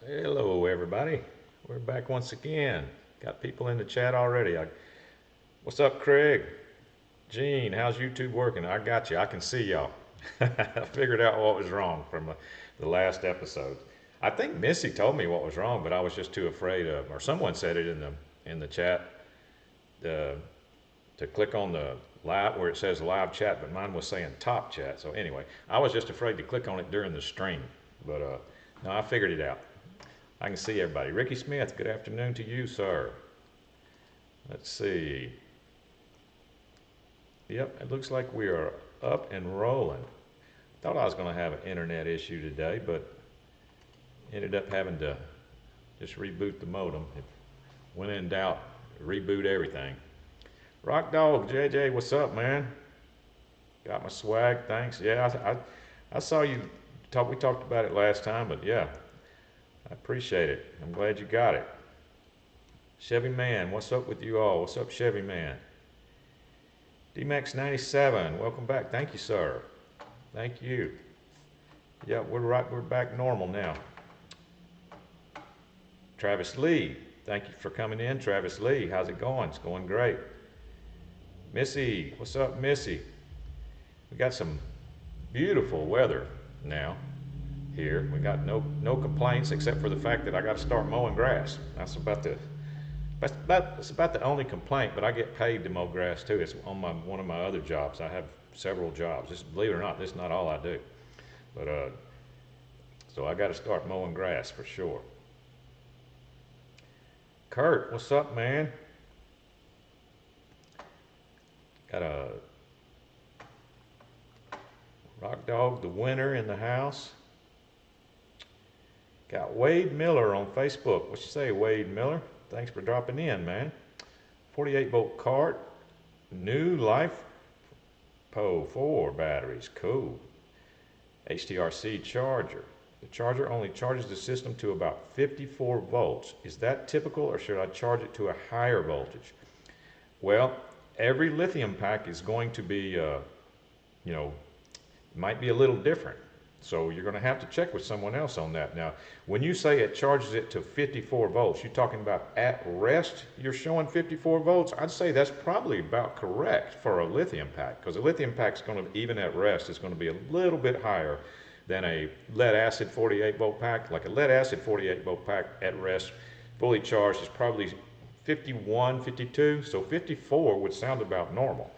Hello, everybody. We're back once again. Got people in the chat already. What's up, Craig? Gene, how's YouTube working? I got you. I can see y'all. I figured out what was wrong from the last episode. I think Missy told me what was wrong, but I was just too afraid of, or someone said it in the chat, to click on the live where it says live chat, but mine was saying top chat. So anyway, I was just afraid to click on it during the stream, but no, I figured it out. I can see everybody. Ricky Smith, good afternoon to you, sir. Let's see. Yep, it looks like we are up and rolling. Thought I was going to have an internet issue today, but ended up having to just reboot the modem. When in doubt, reboot everything. Rock Dog, JJ, what's up, man? Got my swag, thanks. Yeah, I saw you talk. We talked about it last time, but yeah, I appreciate it. I'm glad you got it. Chevy Man, what's up with you all? What's up, Chevy Man? DMAX97, welcome back. Thank you, sir. Thank you. Yeah, we're back normal now. Travis Lee, thank you for coming in. Travis Lee, how's it going? It's going great. Missy, what's up, Missy? We got some beautiful weather now here. We got no complaints except for the fact that I got to start mowing grass. That's about the only complaint, but I get paid to mow grass too. It's on one of my other jobs. I have several jobs. Believe it or not, this is not all I do. But so I got to start mowing grass for sure. Kurt, what's up, man? Got a Rock Dog, the winner in the house. Got Wade Miller on Facebook. What you say, Wade Miller? Thanks for dropping in, man. 48-volt cart, new LiFePO4 batteries, cool. HTRC charger. The charger only charges the system to about 54 volts. Is that typical, or should I charge it to a higher voltage? Well, every lithium pack is going to be, might be a little different. So you're going to have to check with someone else on that. Now, when you say it charges it to 54 volts, you're talking about at rest, you're showing 54 volts? I'd say that's probably about correct for a lithium pack, because a lithium pack is going to, even at rest, is going to be a little bit higher than a lead acid 48 volt pack. Like a lead acid 48 volt pack at rest, fully charged, is probably 51, 52. So 54 would sound about normal.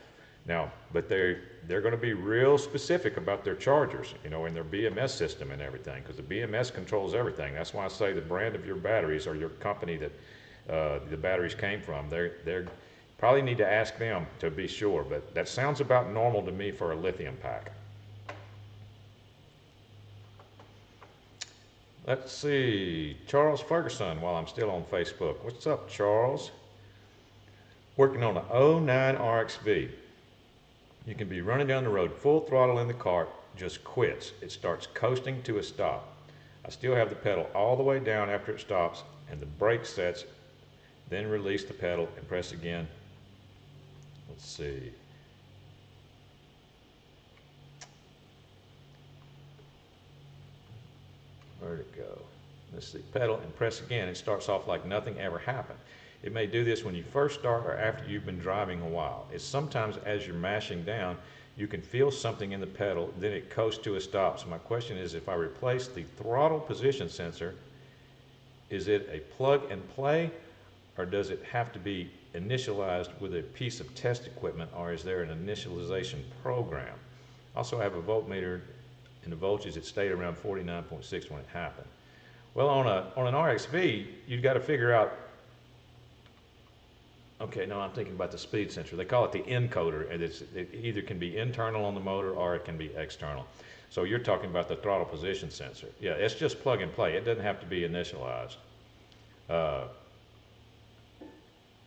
Now, but they're going to be real specific about their chargers, and their BMS system and everything, because the BMS controls everything. That's why I say the brand of your batteries, or your company that the batteries came from, they're probably need to ask them to be sure, but that sounds about normal to me for a lithium pack. Let's see, Charles Ferguson, while I'm still on Facebook. What's up, Charles? Working on an 09 RXV. You can be running down the road full throttle and the cart just quits. It starts coasting to a stop. I still have the pedal all the way down after it stops, and the brake sets, then release the pedal and press again. Let's see. Where'd it go? Let's see, pedal and press again. It starts off like nothing ever happened. It may do this when you first start or after you've been driving a while. It's sometimes as you're mashing down, you can feel something in the pedal, then it coasts to a stop. So my question is, if I replace the throttle position sensor, is it a plug and play, or does it have to be initialized with a piece of test equipment, or is there an initialization program? Also, I have a voltmeter, and the voltage, it stayed around 49.6 when it happened. Well, on an RXV, you've got to figure out. Okay, no, I'm thinking about the speed sensor. They call it the encoder, and it either can be internal on the motor or it can be external. So you're talking about the throttle position sensor. Yeah, it's just plug and play. It doesn't have to be initialized.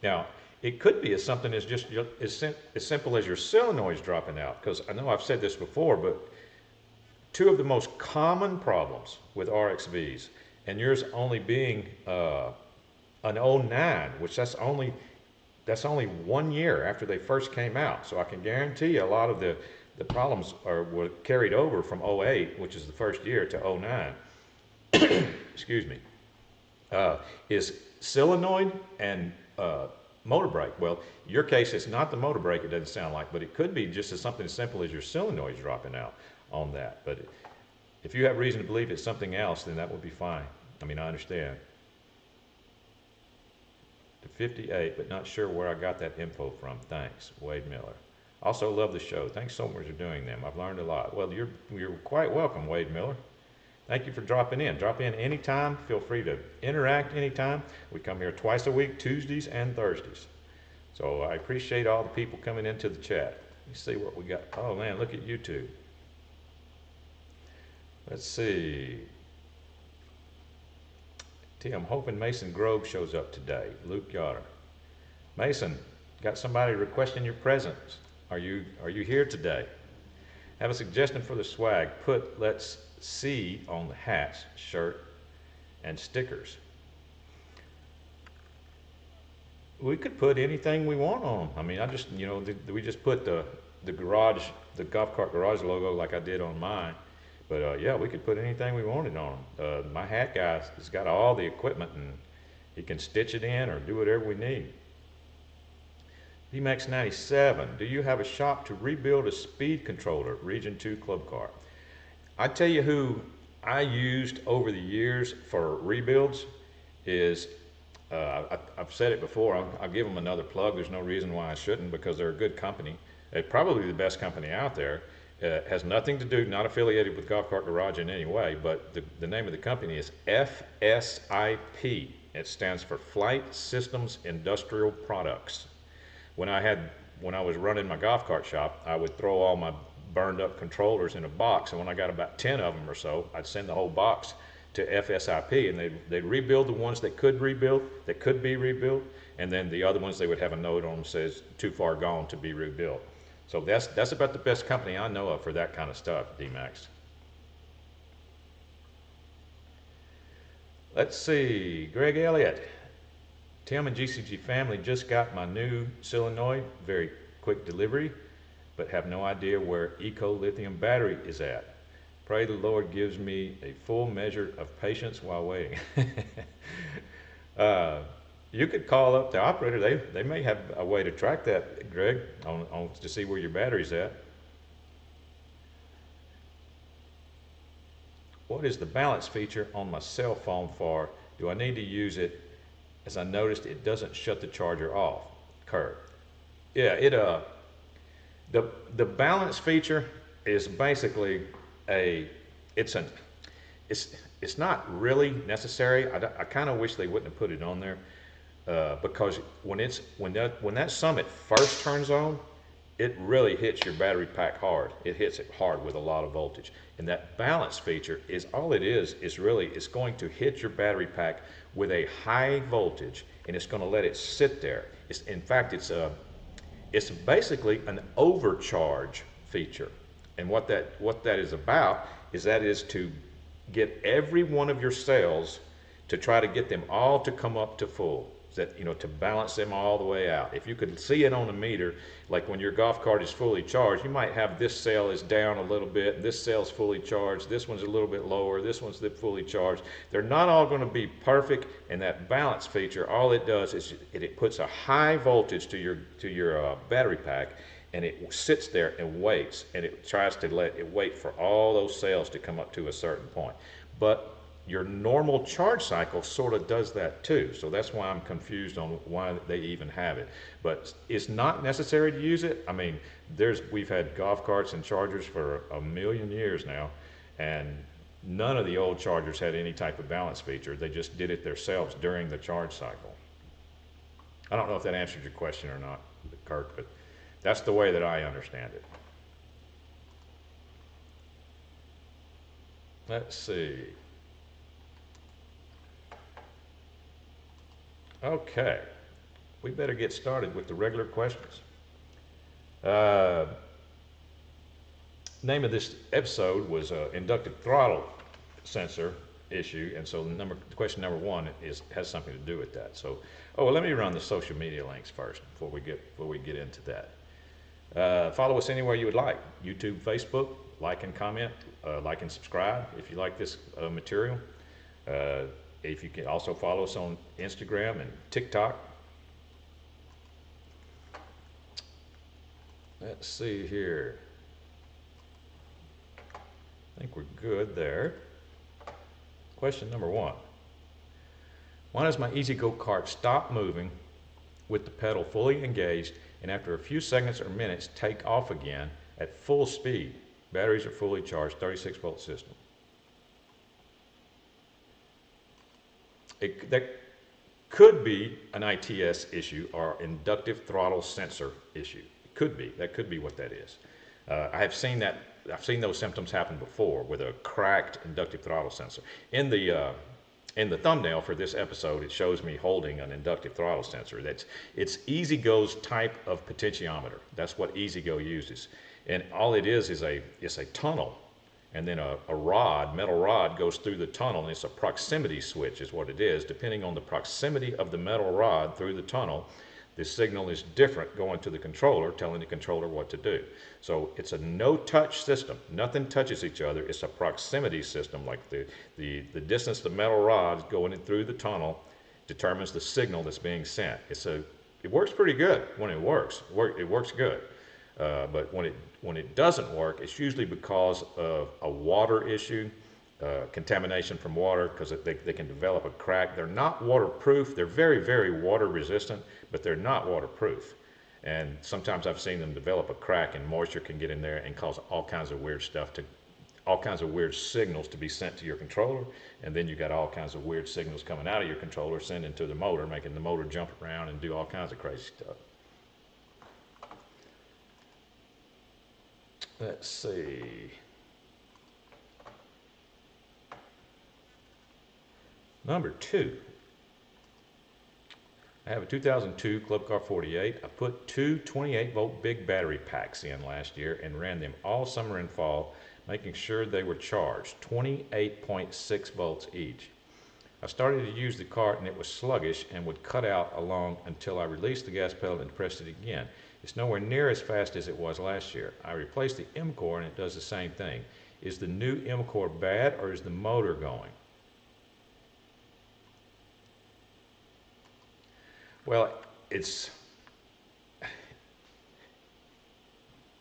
Now, it could be something as just as simple as your solenoids dropping out, because I know I've said this before, but two of the most common problems with RXVs, and yours only being an 09, which that's only 1 year after they first came out. So I can guarantee you a lot of the problems were carried over from 08, which is the first year, to 09. Excuse me. is solenoid and motor brake. Well, your case, it's not the motor brake, it doesn't sound like, but it could be just as something as simple as your solenoid dropping out on that. But if you have reason to believe it's something else, then that would be fine. I mean, I understand. The 58, but not sure where I got that info from. Thanks, Wade Miller. Also love the show. Thanks so much for doing them. I've learned a lot. Well, you're quite welcome, Wade Miller. Thank you for dropping in. Drop in anytime. Feel free to interact anytime. We come here twice a week, Tuesdays and Thursdays. So I appreciate all the people coming into the chat. Let me see what we got. Oh man, look at YouTube. Let's see. I'm hoping Mason Grove shows up today. Luke Yoder. Mason, got somebody requesting your presence. Are you here today? Have a suggestion for the swag. Put "Let's See" on the hats, shirt, and stickers. We could put anything we want on them. I mean, we just put the golf cart garage logo like I did on mine. But yeah, we could put anything we wanted on them. My hat guy has got all the equipment, and he can stitch it in or do whatever we need. VMAX 97, do you have a shop to rebuild a speed controller, Region 2 club car? I tell you who I used over the years for rebuilds is, I've said it before, I'll give them another plug. There's no reason why I shouldn't, because they're a good company. They're probably the best company out there. Has nothing to do, not affiliated with Golf Cart Garage in any way, but the name of the company is FSIP. It stands for Flight Systems Industrial Products. When I was running my golf cart shop, I would throw all my burned up controllers in a box, and when I got about 10 of them or so, I'd send the whole box to FSIP, and they'd rebuild the ones that could be rebuilt, and then the other ones, they would have a note on them that says too far gone to be rebuilt. So that's about the best company I know of for that kind of stuff, D-Max. Let's see, Greg Elliott. Tim and GCG family just got my new solenoid, very quick delivery, but have no idea where Eco lithium battery is at. Pray the Lord gives me a full measure of patience while waiting. You could call up the operator. They may have a way to track that, Greg, to see where your battery's at. What is the balance feature on my cell phone for? Do I need to use it, as I noticed it doesn't shut the charger off? Kurt. Yeah, the balance feature is basically it's not really necessary. I kind of wish they wouldn't have put it on there. Because when that Summit first turns on, it really hits your battery pack hard. It hits it hard with a lot of voltage. And that balance feature is all it is really, it's going to hit your battery pack with a high voltage, and it's going to let it sit there. In fact, it's basically an overcharge feature. And what that is about is to get every one of your cells, to try to get them all to come up to full. To balance them all the way out. If you could see it on a meter, like when your golf cart is fully charged, you might have this cell is down a little bit, this cell's fully charged, this one's a little bit lower, this one's fully charged. They're not all going to be perfect, and that balance feature, all it does is it puts a high voltage to your battery pack, and it sits there and waits, and it tries to let it wait for all those cells to come up to a certain point. But your normal charge cycle sort of does that too. So that's why I'm confused on why they even have it. But it's not necessary to use it. I mean, we've had golf carts and chargers for a million years now, and none of the old chargers had any type of balance feature. They just did it themselves during the charge cycle. I don't know if that answered your question or not, Kirk, but that's the way that I understand it. Let's see. Okay, we better get started with the regular questions. Name of this episode was inductive throttle sensor issue, and so question number one has something to do with that. So, let me run the social media links first before we get into that. Follow us anywhere you would like: YouTube, Facebook. Like and comment, like and subscribe if you like this material. if you can also follow us on Instagram and TikTok. Let's see here. I think we're good there. Question number 1. Why does my EZGO kart stop moving with the pedal fully engaged and after a few seconds or minutes take off again at full speed? Batteries are fully charged, 36-volt system. That could be an ITS issue or inductive throttle sensor issue. It could be. That could be what that is. I have seen that. I've seen those symptoms happen before with a cracked inductive throttle sensor. In the thumbnail for this episode, it shows me holding an inductive throttle sensor. It's EZGO's type of potentiometer. That's what EZGO uses, and all it is a tunnel. And then a metal rod goes through the tunnel, and it's a proximity switch is what it is. Depending on the proximity of the metal rod through the tunnel, the signal is different going to the controller, telling the controller what to do. So it's a no-touch system. Nothing touches each other. It's a proximity system, like the distance the metal rods going in through the tunnel determines the signal that's being sent. It works pretty good when it works. It works good. But when it doesn't work, it's usually because of a water issue, contamination from water, because they can develop a crack. They're not waterproof. They're very, very water resistant, but they're not waterproof. And sometimes I've seen them develop a crack, and moisture can get in there and cause all kinds of weird stuff, all kinds of weird signals to be sent to your controller, and then you got all kinds of weird signals coming out of your controller, sending to the motor, making the motor jump around and do all kinds of crazy stuff. Let's see. Number 2. I have a 2002 Club Car 48. I put 2 28-volt big battery packs in last year and ran them all summer and fall, making sure they were charged, 28.6 volts each. I started to use the cart and it was sluggish and would cut out along until I released the gas pedal and pressed it again. It's nowhere near as fast as it was last year. I replaced the MCOR and it does the same thing. Is the new MCOR bad or is the motor going? Well,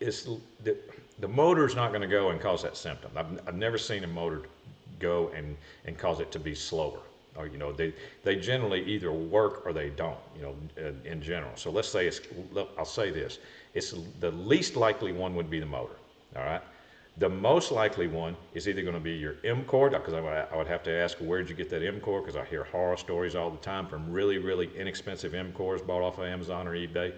the motor's not going to go and cause that symptom. I've never seen a motor go and cause it to be slower. Or, you know, they generally either work or they don't, you know, in general. So let's say I'll say this. It's the least likely one would be the motor, all right? The most likely one is either going to be your MCOR, because I would have to ask, where'd you get that MCOR? Because I hear horror stories all the time from really, really inexpensive MCORs bought off of Amazon or eBay.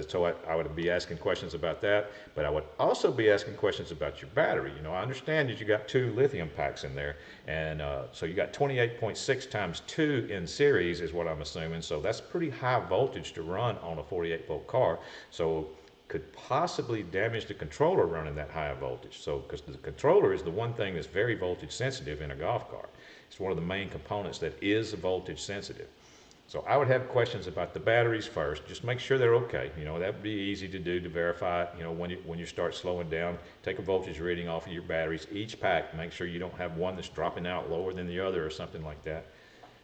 So I would be asking questions about that, but I would also be asking questions about your battery. You know, I understand that you got 2 lithium packs in there, and so you got 28.6 times 2 in series is what I'm assuming, so that's pretty high voltage to run on a 48-volt car, so could possibly damage the controller running that high voltage. So, because the controller is the one thing that's very voltage sensitive in a golf cart. It's one of the main components that is voltage sensitive. So I would have questions about the batteries first. Just make sure they're okay. You know, that would be easy to do to verify it. You know, when you start slowing down, take a voltage reading off of your batteries. Each pack, make sure you don't have one that's dropping out lower than the other or something like that.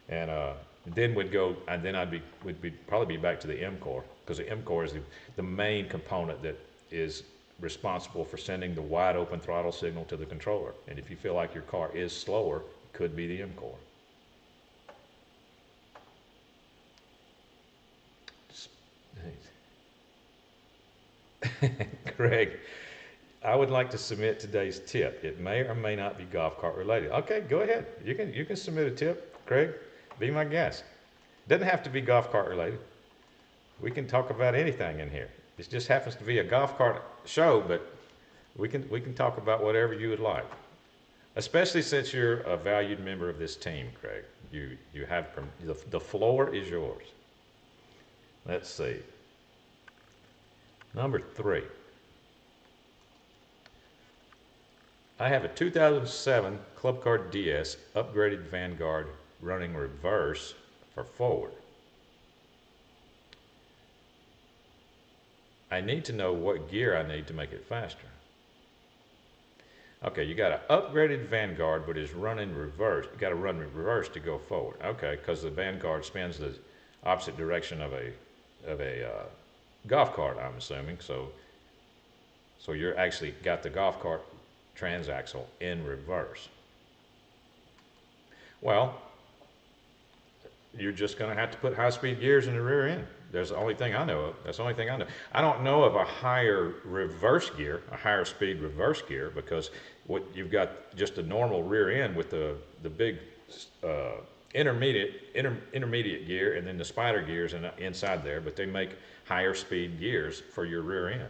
And then we'd probably be back to the MCOR, because the MCOR is the main component that is responsible for sending the wide open throttle signal to the controller. And if you feel like your car is slower, it could be the MCOR. Craig, I would like to submit today's tip. It may or may not be golf cart related. Okay, go ahead. You can submit a tip, Craig. Be my guest. Doesn't have to be golf cart related. We can talk about anything in here. This just happens to be a golf cart show, but we can talk about whatever you would like. Especially since you're a valued member of this team, Craig. You have the floor is yours. Let's see. Number 3. I have a 2007 Club Car DS upgraded Vanguard running reverse for forward. I need to know what gear I need to make it faster. Okay, you got an upgraded Vanguard, but it's running reverse. You got to run reverse to go forward. Okay, because the Vanguard spins the opposite direction of a golf cart, I'm assuming. So you're actually got the golf cart transaxle in reverse. Well, you're just going to have to put high-speed gears in the rear end. That's the only thing I know of. That's the only thing I know. I don't know of a higher reverse gear, a higher speed reverse gear, because what you've got just a normal rear end with the big intermediate gear and then the spider gears inside there, but they make higher speed gears for your rear end.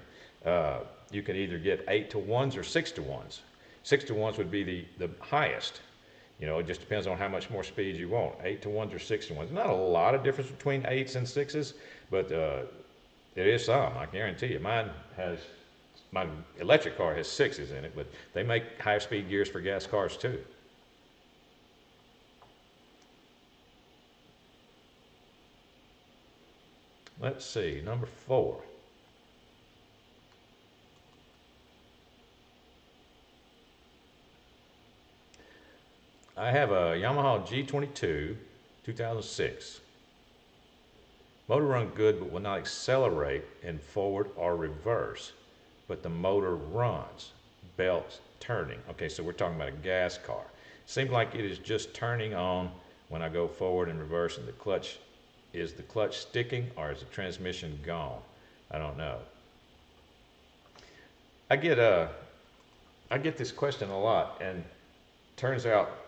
You can either get 8-to-1s or 6-to-1s. 6-to-1s would be the highest. You know, it just depends on how much more speed you want. 8-to-1s or 6-to-1s. Not a lot of difference between 8s and 6s, but there is some, I guarantee you. My electric car has 6s in it, but they make higher speed gears for gas cars too. Let's see, number 4. I have a Yamaha G22 2006. Motor run good, but will not accelerate in forward or reverse, but the motor runs, belts turning. Okay, so we're talking about a gas car. Seems like it is just turning on when I go forward and reverse, and the clutch, is the clutch sticking or is the transmission gone? I don't know. I get this question a lot, and turns out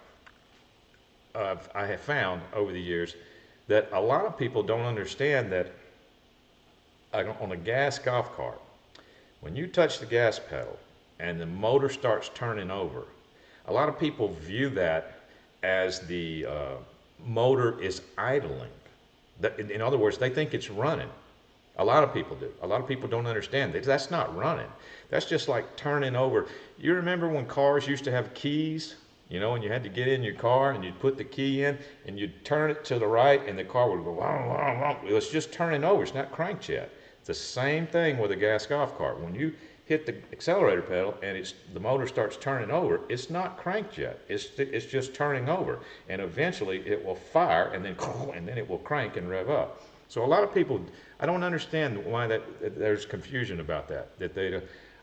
I have found over the years that a lot of people don't understand that on a gas golf cart, when you touch the gas pedal and the motor starts turning over, a lot of people view that as the motor is idling. In other words, they think it's running. A lot of people do. A lot of people don't understand that. That's not running. That's just like turning over. You remember when cars used to have keys? You know, and you had to get in your car and you'd put the key in and you'd turn it to the right and the car would go, wah, wah, wah. It's just turning over. It's not cranked yet. It's the same thing with a gas golf cart. When you hit the accelerator pedal and the motor starts turning over, it's not cranked yet. It's just turning over. And eventually it will fire and then it will crank and rev up. So a lot of people, I don't understand why there's confusion about that.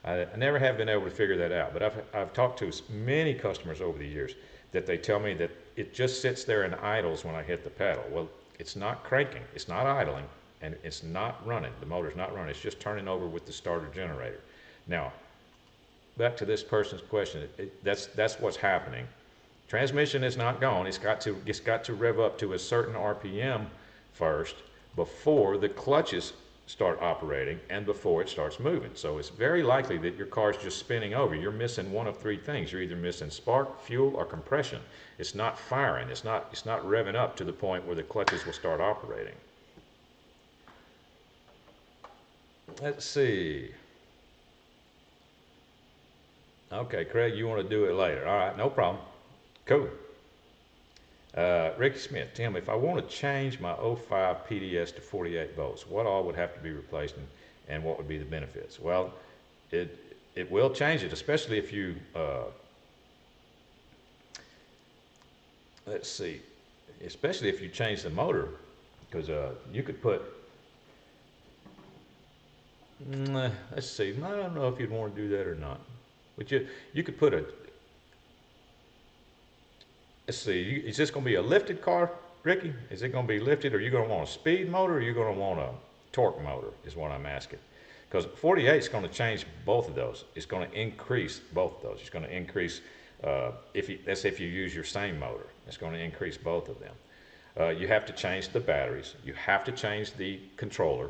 I never have been able to figure that out, but I've talked to many customers over the years that they tell me that it just sits there and idles when I hit the pedal. Well, it's not cranking, it's not idling, and it's not running. The motor's not running, it's just turning over with the starter generator. Now, back to this person's question, that's what's happening. Transmission is not gone, it's got to rev up to a certain RPM first before the clutches start operating and before it starts moving. So it's very likely that your car's just spinning over. You're missing one of 3 things. You're either missing spark, fuel, or compression. It's not firing. It's not revving up to the point where the clutches will start operating. Let's see. Okay, Craig, you want to do it later. All right, no problem. Cool. Ricky Smith, Tim, if I want to change my 05 PDS to 48 volts, what all would have to be replaced and what would be the benefits? Well, it will change it, especially if you, let's see, especially if you change the motor, because you could put, let's see, I don't know if you'd want to do that or not, but you could put let's see, is this going to be a lifted car, Ricky? Is it going to be lifted, or are you going to want a speed motor, or are you going to want a torque motor, is what I'm asking. Because 48 is going to change both of those. It's going to increase both of those. It's going to increase, that's if you use your same motor. It's going to increase both of them. You have to change the batteries. You have to change the controller.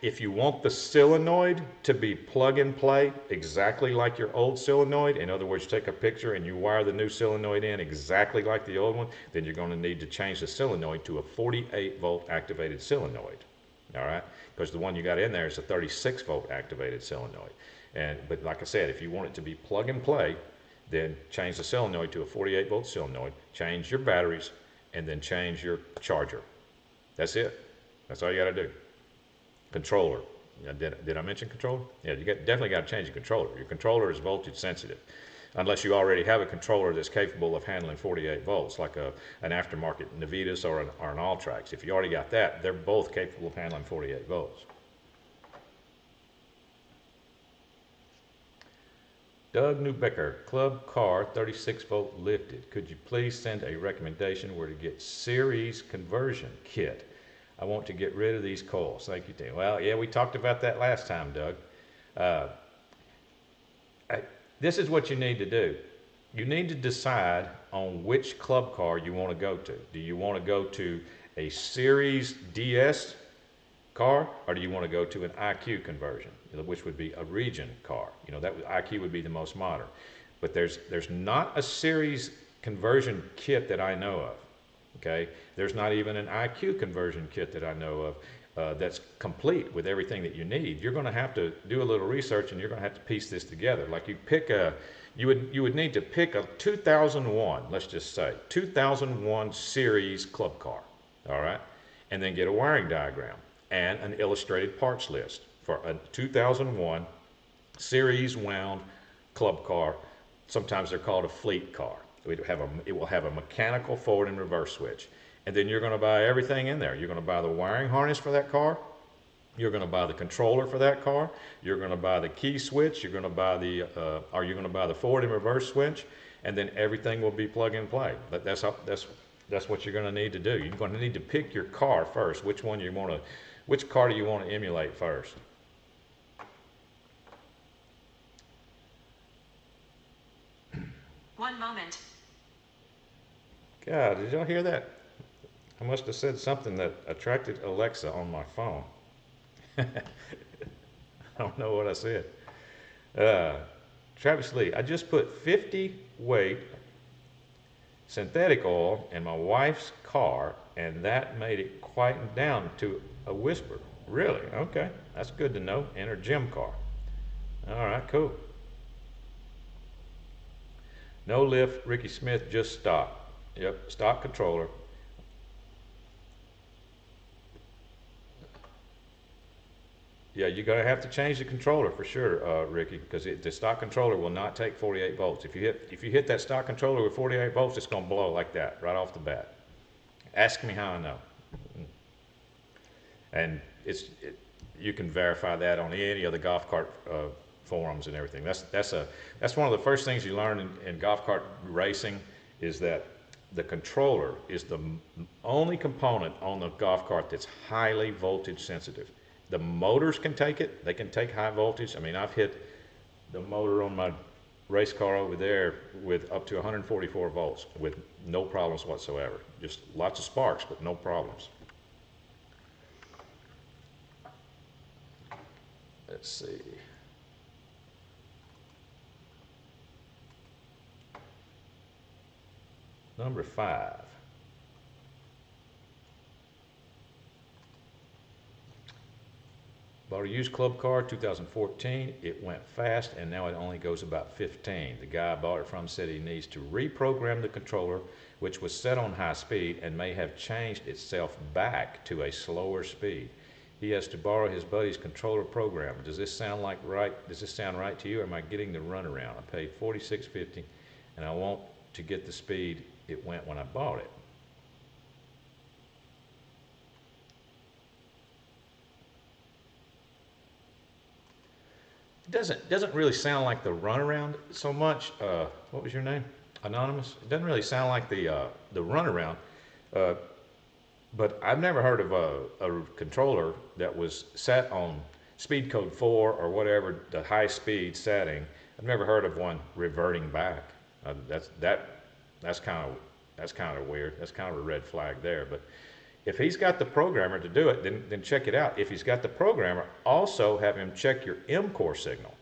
If you want the solenoid to be plug and play exactly like your old solenoid, in other words, you take a picture and you wire the new solenoid in exactly like the old one, then you're going to need to change the solenoid to a 48 volt activated solenoid. All right, because the one you got in there is a 36 volt activated solenoid. But like I said, if you want it to be plug and play, then change the solenoid to a 48 volt solenoid, change your batteries, and then change your charger. That's it. That's all you got to do. Controller. Did I mention controller? Yeah, definitely got to change the controller. Your controller is voltage sensitive. Unless you already have a controller that's capable of handling 48 volts, like an aftermarket 𝗪𝗲𝗲 or an Alltrax. If you already got that, they're both capable of handling 48 volts. Doug Newbecker, club car 36 volt lifted. Could you please send a recommendation where to get series conversion kit? I want to get rid of these coils. Thank you, Tim. Well, yeah, we talked about that last time, Doug. This is what you need to do. You need to decide on which club car you want to go to. Do you want to go to a Series DS car, or do you want to go to an IQ conversion, which would be a region car? You know, IQ would be the most modern. But there's not a series conversion kit that I know of. Okay, there's not even an IQ conversion kit that I know of that's complete with everything that you need. You're going to have to do a little research, and you're going to have to piece this together. Like you would need to pick a 2001, let's just say 2001 series club car, all right, and then get a wiring diagram and an illustrated parts list for a 2001 series wound club car. Sometimes they're called a fleet car. It will have a mechanical forward and reverse switch. And then you're going to buy everything in there. You're going to buy the wiring harness for that car. You're going to buy the controller for that car. You're going to buy the key switch. You're going to buy the forward and reverse switch. And then everything will be plug and play. That's what you're going to need to do. You're going to need to pick your car first. Which car do you want to emulate first? One moment. God, did y'all hear that? I must have said something that attracted Alexa on my phone. I don't know what I said. Travis Lee, I just put 50 weight synthetic oil in my wife's car, and that made it quieten down to a whisper. Really? Okay, that's good to know. In her gym car. All right, cool. No lift, Ricky Smith, just stock. Yep, stock controller. Yeah, you're going to have to change the controller for sure, Ricky, because the stock controller will not take 48 volts. If you hit that stock controller with 48 volts, it's going to blow like that right off the bat. Ask me how I know. And you can verify that on any of the golf cart forums and everything. That's one of the first things you learn in golf cart racing, is that the controller is the only component on the golf cart that's highly voltage sensitive. The motors can take it. They can take high voltage. I mean, I've hit the motor on my race car over there with up to 144 volts with no problems whatsoever. Just lots of sparks, but no problems. Let's see. Number 5. Bought a used club car, 2014. It went fast, and now it only goes about 15. The guy I bought it from said he needs to reprogram the controller, which was set on high speed and may have changed itself back to a slower speed. He has to borrow his buddy's controller program. Does this sound right to you, or am I getting the runaround? I paid $46.50, and I want to get the speed it went when I bought it. Doesn't really sound like the runaround so much. What was your name? Anonymous? It doesn't really sound like the runaround. But I've never heard of a controller that was set on speed code 4 or whatever, the high speed setting. I've never heard of one reverting back. That's kind of weird. That's kind of a red flag there. But if he's got the programmer to do it, then check it out. If he's got the programmer, also have him check your MCOR signal.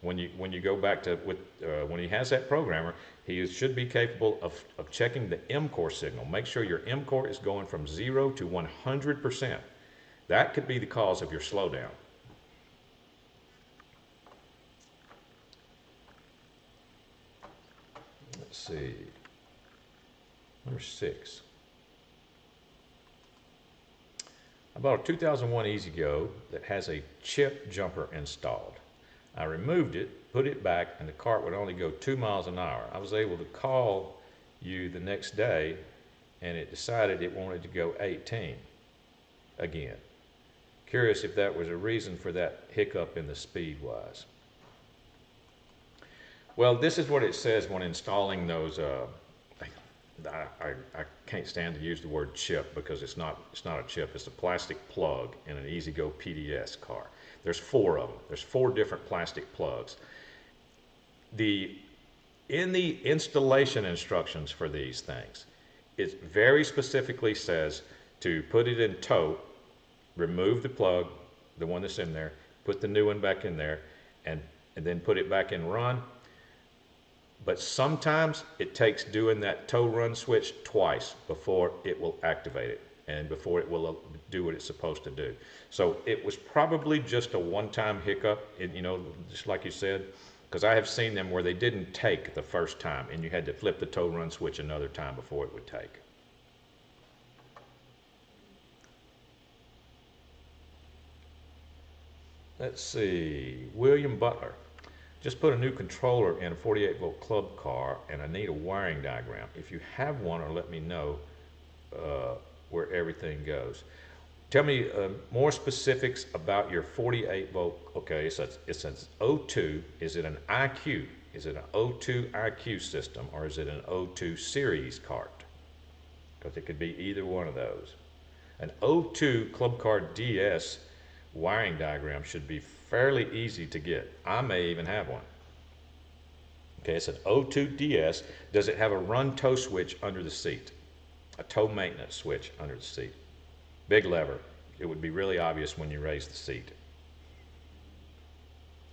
When you go back to when he has that programmer, he should be capable of checking the MCOR signal. Make sure your MCOR is going from 0 to 100%. That could be the cause of your slowdown. Let's see. Number 6. I bought a 2001 EZGO that has a chip jumper installed. I removed it, put it back, and the cart would only go 2 miles an hour. I was able to call you the next day, and it decided it wanted to go 18 again. Curious if that was a reason for that hiccup in the speed wise. Well, this is what it says when installing those. I can't stand to use the word chip because it's not a chip. It's a plastic plug in an EZGO PDS car. There's 4 of them. There's 4 different plastic plugs. In the installation instructions for these things, it very specifically says to put it in tow, remove the plug, the one that's in there, put the new one back in there, and then put it back in run. But sometimes it takes doing that tow run switch twice before it will activate it and before it will do what it's supposed to do. So it was probably just a one-time hiccup, you know, just like you said, because I have seen them where they didn't take the first time and you had to flip the tow run switch another time before it would take. Let's see, William Butler. Just put a new controller in a 48-volt club car and I need a wiring diagram. If you have one, or let me know where everything goes. Tell me more specifics about your 48-volt. Okay, so it's an O2. Is it an IQ? Is it an O2 IQ system or is it an O2 series cart? Because it could be either one of those. An O2 club car DS wiring diagram should be fairly easy to get. I may even have one. Okay, it's an O2 DS. Does it have a run tow switch under the seat? A tow maintenance switch under the seat. Big lever. It would be really obvious when you raise the seat.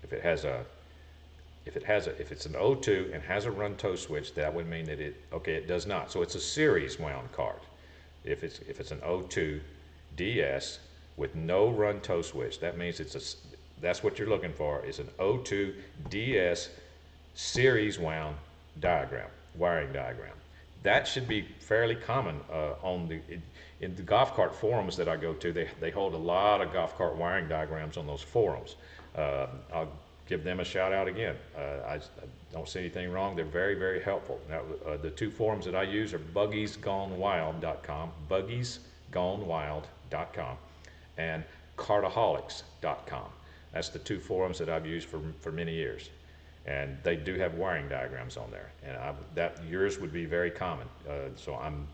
If it's an O2 and has a run tow switch, that would mean that it does not. So it's a series wound cart. If it's an O2 DS with no run tow switch, that means that's what you're looking for, is an O2 DS series wound wiring diagram. That should be fairly common in the golf cart forums that I go to. They hold a lot of golf cart wiring diagrams on those forums. I'll give them a shout out again. I don't see anything wrong. They're very, very helpful. Now, the 2 forums that I use are buggiesgonewild.com, buggiesgonewild.com, and cartaholics.com. That's the 2 forums that I've used for many years, and they do have wiring diagrams on there, and yours would be very common. So I'm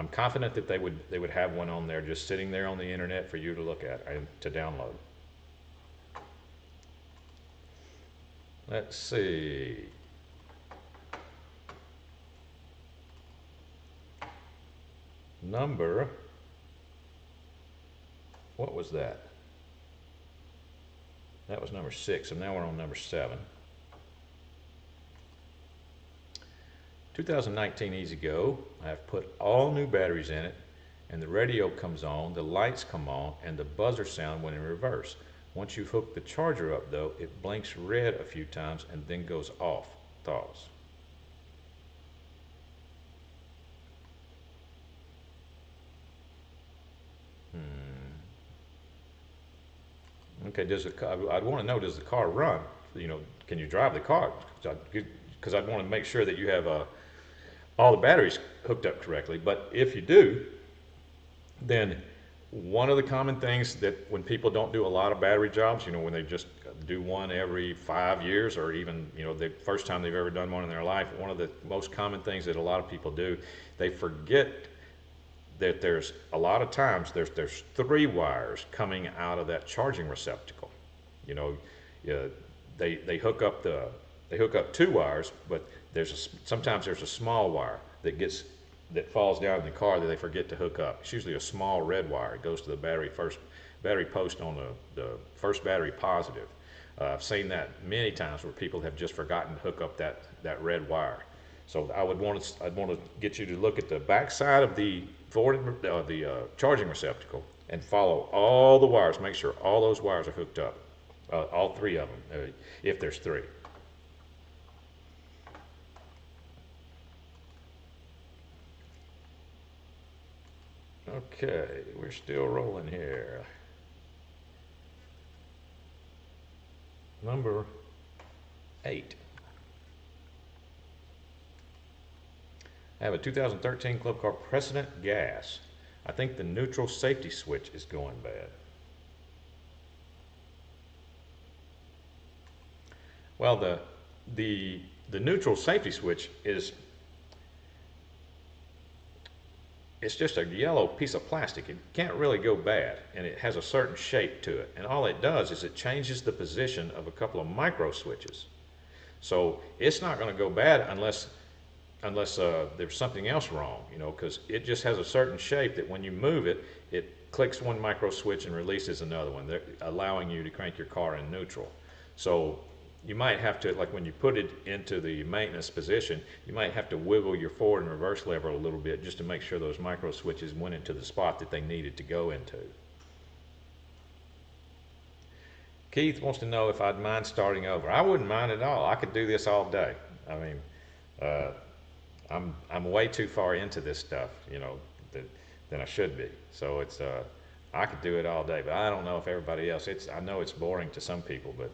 confident that they would have one on there, just sitting there on the internet for you to look at and to download. Let's see. What was that? That was number 6, and now we're on number 7. 2019 EZGO. I have put all new batteries in it, and the radio comes on, the lights come on, and the buzzer sound when in reverse. Once you've hooked the charger up, though, it blinks red a few times and then goes off. Thoughts? Okay, I'd want to know, does the car run? You know, can you drive the car? Because I'd want to make sure that you have all the batteries hooked up correctly. But if you do, then one of the common things that when people don't do a lot of battery jobs, you know, when they just do one every 5 years, or even, you know, the first time they've ever done one in their life, one of the most common things that a lot of people do, they forget that there's a lot of times there's 3 wires coming out of that charging receptacle. You know, they hook up 2 wires, but sometimes there's a small wire that falls down in the car that they forget to hook up. It's usually a small red wire. It goes to the battery post on the first battery positive. I've seen that many times where people have just forgotten to hook up that red wire. So I'd want to get you to look at the back side of the charging receptacle and follow all the wires. Make sure all those wires are hooked up, all 3 of them, if there's 3. Okay, we're still rolling here. Number 8. I have a 2013 club car Precedent gas. I think the neutral safety switch is going bad. Well, the neutral safety switch is, it's just a yellow piece of plastic. It can't really go bad, and it has a certain shape to it. And all it does is it changes the position of a couple of micro switches. So it's not going to go bad unless there's something else wrong, you know, because it just has a certain shape that when you move it, it clicks one micro switch and releases another one, allowing you to crank your car in neutral. So you might have to, like when you put it into the maintenance position, you might have to wiggle your forward and reverse lever a little bit just to make sure those micro switches went into the spot that they needed to go into. Keith wants to know if I'd mind starting over. I wouldn't mind at all. I could do this all day. I mean, I'm way too far into this stuff, you know, than I should be. So it's I could do it all day, but I don't know if everybody else. I know it's boring to some people, but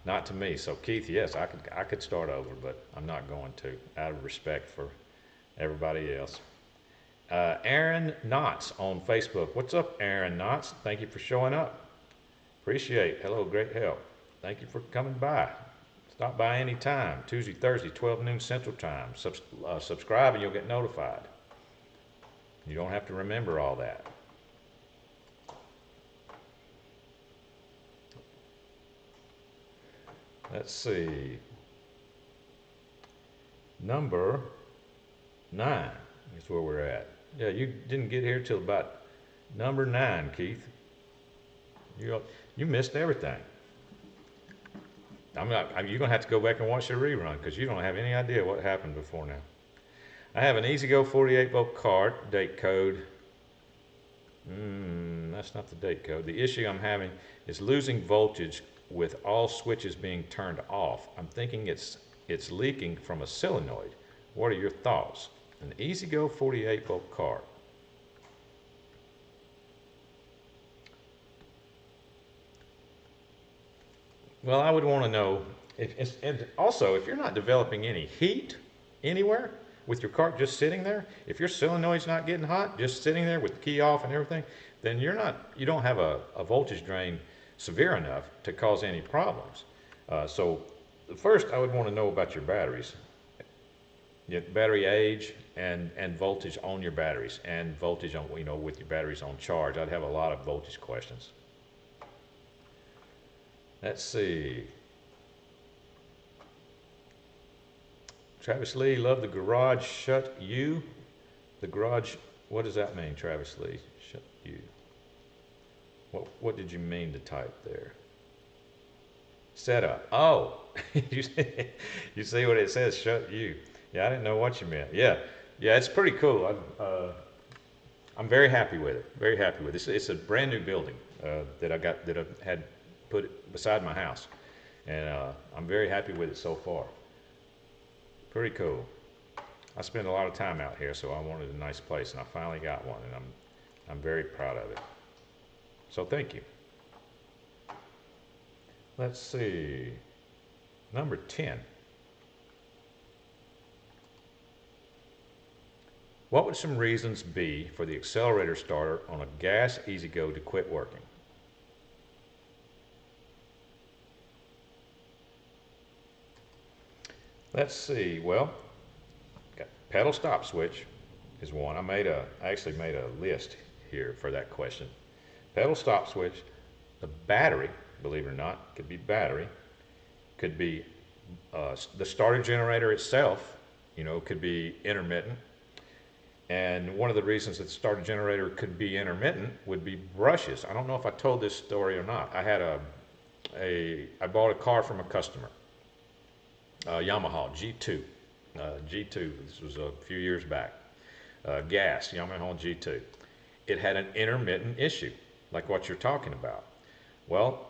not to me. So Keith, yes, I could start over, but I'm not going to, out of respect for everybody else. Aaron Knotts on Facebook. What's up, Aaron Knotts? Thank you for showing up. Appreciate. Hello, great help. Thank you for coming by. Stop by any time, Tuesday, Thursday, 12 noon Central Time. Subscribe and you'll get notified. You don't have to remember all that. Let's see. Number 9 is where we're at. Yeah, you didn't get here till about number 9, Keith. You missed everything. You're gonna have to go back and watch the rerun because you don't have any idea what happened before now. I have an EZGO 48-volt card, date code. That's not the date code. The issue I'm having is losing voltage with all switches being turned off. I'm thinking it's leaking from a solenoid. What are your thoughts? An EZGO 48-volt card. Well, I would want to know, and also if you're not developing any heat anywhere with your cart just sitting there, if your solenoid's not getting hot, just sitting there with the key off and everything, then you don't have a voltage drain severe enough to cause any problems. So first, I would want to know about your batteries, your battery age, and voltage on your batteries, and voltage on, you know, with your batteries on charge. I'd have a lot of voltage questions. Let's see. Travis Lee, love the garage shut you. The garage, what does that mean, Travis Lee? Shut you. What did you mean to type there? Setup. Oh, you see what it says, shut you. Yeah, I didn't know what you meant. Yeah, it's pretty cool. I'm very happy with it. Very happy with it. It's a brand new building that I had put beside my house, and I'm very happy with it so far. Pretty cool. I spend a lot of time out here, so I wanted a nice place, and I finally got one, and I'm very proud of it. So thank you. Let's see. Number 10. What would some reasons be for the accelerator starter on a Gas EZGO to quit working? Let's see. Well, pedal stop switch is one. I actually made a list here for that question. Pedal stop switch, the battery, believe it or not, could be battery, could be the starter generator itself, you know, could be intermittent. And one of the reasons that the starter generator could be intermittent would be brushes. I don't know if I told this story or not. I bought a car from a customer, Yamaha G2. This was a few years back. Gas, Yamaha G2. It had an intermittent issue, like what you're talking about. Well,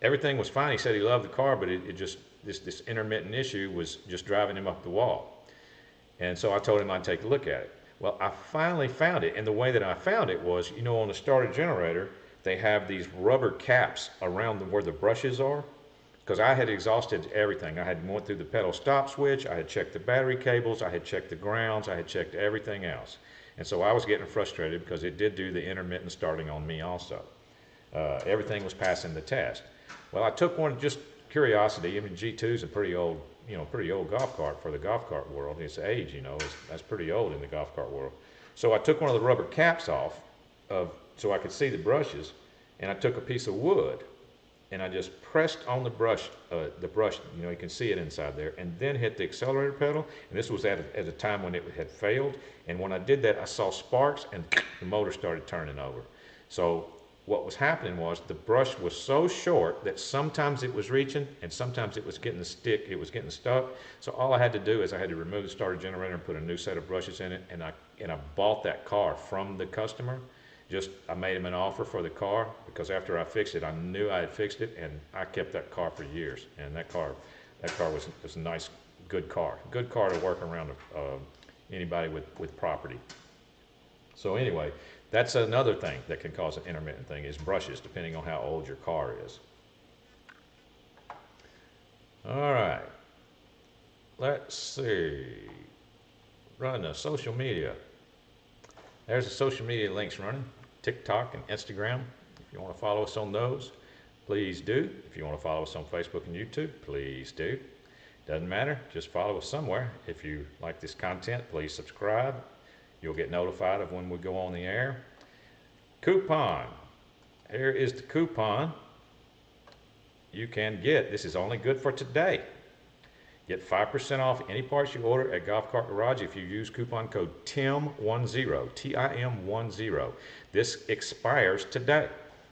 everything was fine. He said he loved the car, but it just, this intermittent issue was just driving him up the wall. And so I told him I'd take a look at it. Well, I finally found it, and the way that I found it was, you know, on the starter generator, they have these rubber caps around where the brushes are, because I had exhausted everything. I had went through the pedal stop switch, I had checked the battery cables, I had checked the grounds, I had checked everything else. And so I was getting frustrated because it did do the intermittent starting on me also. Everything was passing the test. Well, I took one, just curiosity. I mean, G2 is a pretty old, you know, pretty old golf cart for the golf cart world. Its age, you know, that's pretty old in the golf cart world. So I took one of the rubber caps off so I could see the brushes, and I took a piece of wood and I just pressed on the brush, you know, you can see it inside there, and then hit the accelerator pedal. And this was at a time when it had failed. And when I did that, I saw sparks and the motor started turning over. So what was happening was the brush was so short that sometimes it was reaching and sometimes it was getting getting stuck. So all I had to do is I had to remove the starter generator and put a new set of brushes in it, and I bought that car from the customer. I made him an offer for the car because after I fixed it, I knew I had fixed it, and I kept that car for years. And that car was a nice, good car to work around anybody with property. So anyway, that's another thing that can cause an intermittent thing is brushes, depending on how old your car is. All right, let's see. Run the social media. There's the social media links running, TikTok and Instagram. If you want to follow us on those, please do. If you want to follow us on Facebook and YouTube, please do. Doesn't matter, just follow us somewhere. If you like this content, please subscribe. You'll get notified of when we go on the air. Coupon. Here is the coupon you can get. This is only good for today. Get 5% off any parts you order at Golf Cart Garage if you use coupon code TIM10, TIM10. This expires today.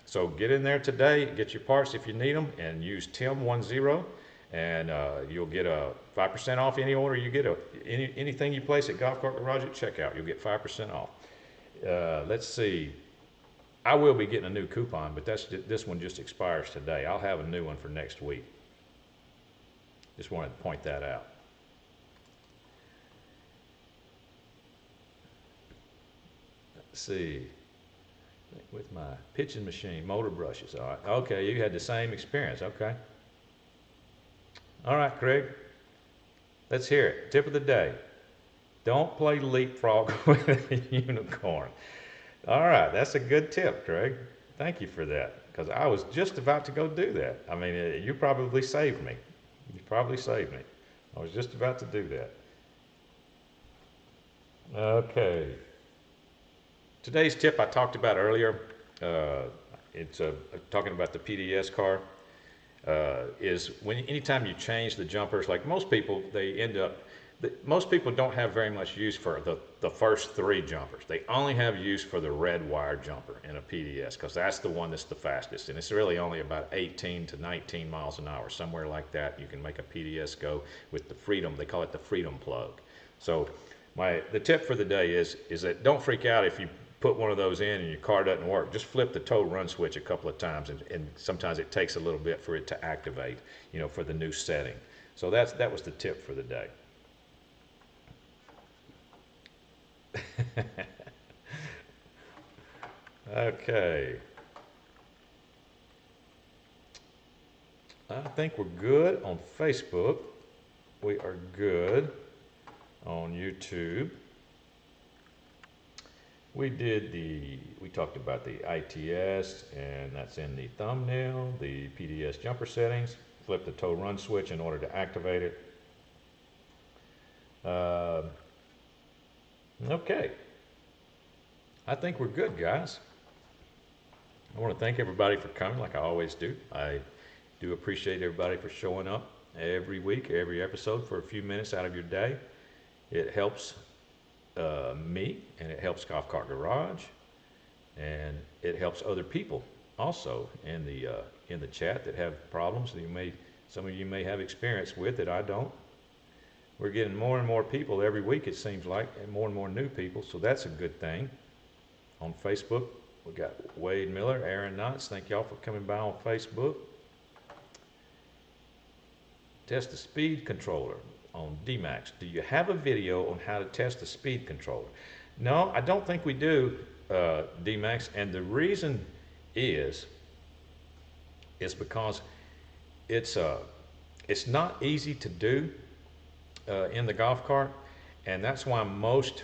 So get in there today, get your parts if you need them, and use TIM10, and you'll get a 5% off any order you get. Anything you place at Golf Cart Garage at checkout, you'll get 5% off. Let's see. I will be getting a new coupon, but this one just expires today. I'll have a new one for next week. Just wanted to point that out. Let's see. With my pitching machine, motor brushes. All right. Okay, you had the same experience. Okay. All right, Craig. Let's hear it. Tip of the day. Don't play leapfrog with a unicorn. All right, that's a good tip, Craig. Thank you for that, because I was just about to go do that. I mean, you probably saved me. You probably saved me. I was just about to do that. Okay. Today's tip I talked about earlier, it's talking about the PDS car, is anytime you change the jumpers, like most people, most people don't have very much use for the first 3 jumpers. They only have use for the red wire jumper in a PDS, because that's the one that's the fastest, and it's really only about 18 to 19 miles an hour, somewhere like that. You can make a PDS go with the Freedom. They call it the Freedom plug. So the tip for the day is that don't freak out if you put one of those in and your car doesn't work. Just flip the tow run switch a couple of times, and sometimes it takes a little bit for it to activate, you know, for the new setting. So that was the tip for the day. Okay. I think we're good on Facebook. We are good on YouTube. We talked about the ITS, and that's in the thumbnail, the PDS jumper settings. Flip the tow run switch in order to activate it. Okay. I think we're good, guys. I want to thank everybody for coming, like I always do. I do appreciate everybody for showing up every week, every episode, for a few minutes out of your day. It helps me, and it helps Golf Cart Garage, and it helps other people also in the chat that have problems that some of you may have experience with that I don't. We're getting more and more people every week, it seems like, and more new people, so that's a good thing. On Facebook, we got Wade Miller, Aaron Knotts. Thank y'all for coming by on Facebook. Test the speed controller on D-Max. Do you have a video on how to test the speed controller? No, I don't think we do, D-Max, and the reason is because it's not easy to do in the golf cart, and that's why most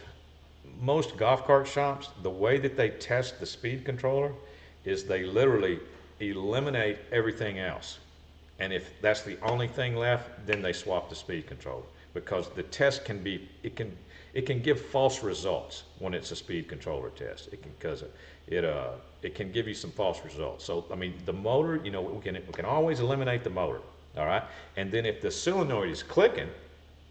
golf cart shops, the way that they test the speed controller is they literally eliminate everything else. And if that's the only thing left, then they swap the speed controller, because the test can be, it can give false results when it's a speed controller test. Because it can give you some false results. So I mean, the motor, you know, we can always eliminate the motor, all right? And then if the solenoid is clicking,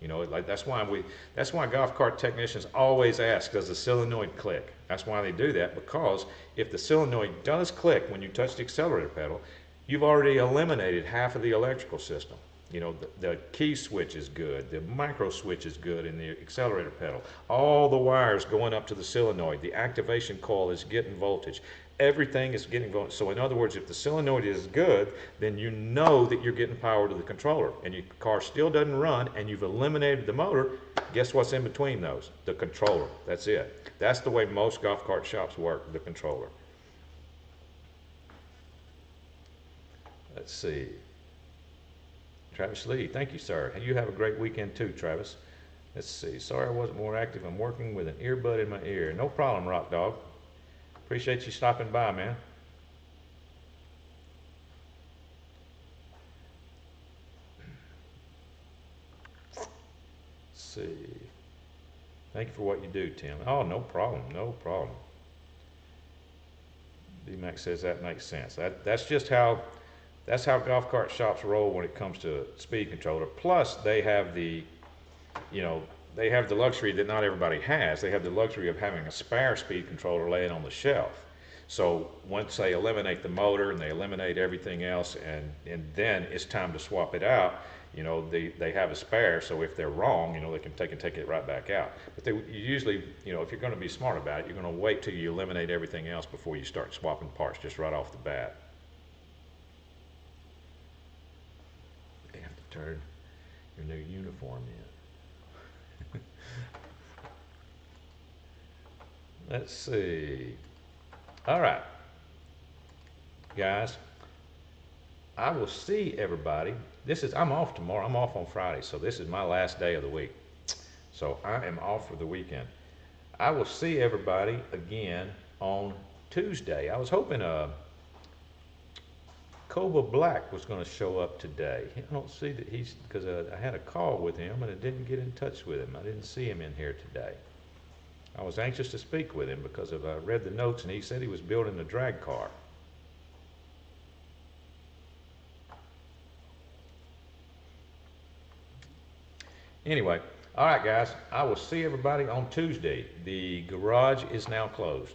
you know, like that's why golf cart technicians always ask, does the solenoid click? That's why they do that, because if the solenoid does click when you touch the accelerator pedal, you've already eliminated half of the electrical system. You know, the key switch is good, the micro switch is good in the accelerator pedal. All the wires going up to the solenoid, the activation coil is getting voltage. Everything is getting voltage. So in other words, if the solenoid is good, then you know that you're getting power to the controller, and your car still doesn't run, and you've eliminated the motor. Guess what's in between those? The controller. That's it. That's the way most golf cart shops work, the controller. Let's see. Travis Lee, thank you, sir. You have a great weekend too, Travis. Let's see. Sorry I wasn't more active. I'm working with an earbud in my ear. No problem, Rock Dog. Appreciate you stopping by, man. Let's see. Thank you for what you do, Tim. Oh, no problem. No problem. D-Max says that makes sense. That's just how golf cart shops roll when it comes to speed controller. Plus, they have the, you know, they have the luxury that not everybody has. They have the luxury of having a spare speed controller laying on the shelf. So once they eliminate the motor and they eliminate everything else, and then it's time to swap it out, you know, they have a spare. So if they're wrong, you know, they can take it right back out. But they usually, you know, if you're going to be smart about it, you're going to wait till you eliminate everything else before you start swapping parts, just right off the bat. They have to turn your new uniform in. Let's see. All right, guys, I will see everybody. I'm off tomorrow. I'm off on Friday, so this is my last day of the week. So I am off for the weekend. I will see everybody again on Tuesday. I was hoping 𝗂𝘂𝗃𝗲 Black was going to show up today. I don't see that because I had a call with him and I didn't get in touch with him. I didn't see him in here today. I was anxious to speak with him because I read the notes and he said he was building a drag car. Anyway, all right, guys, I will see everybody on Tuesday. The garage is now closed.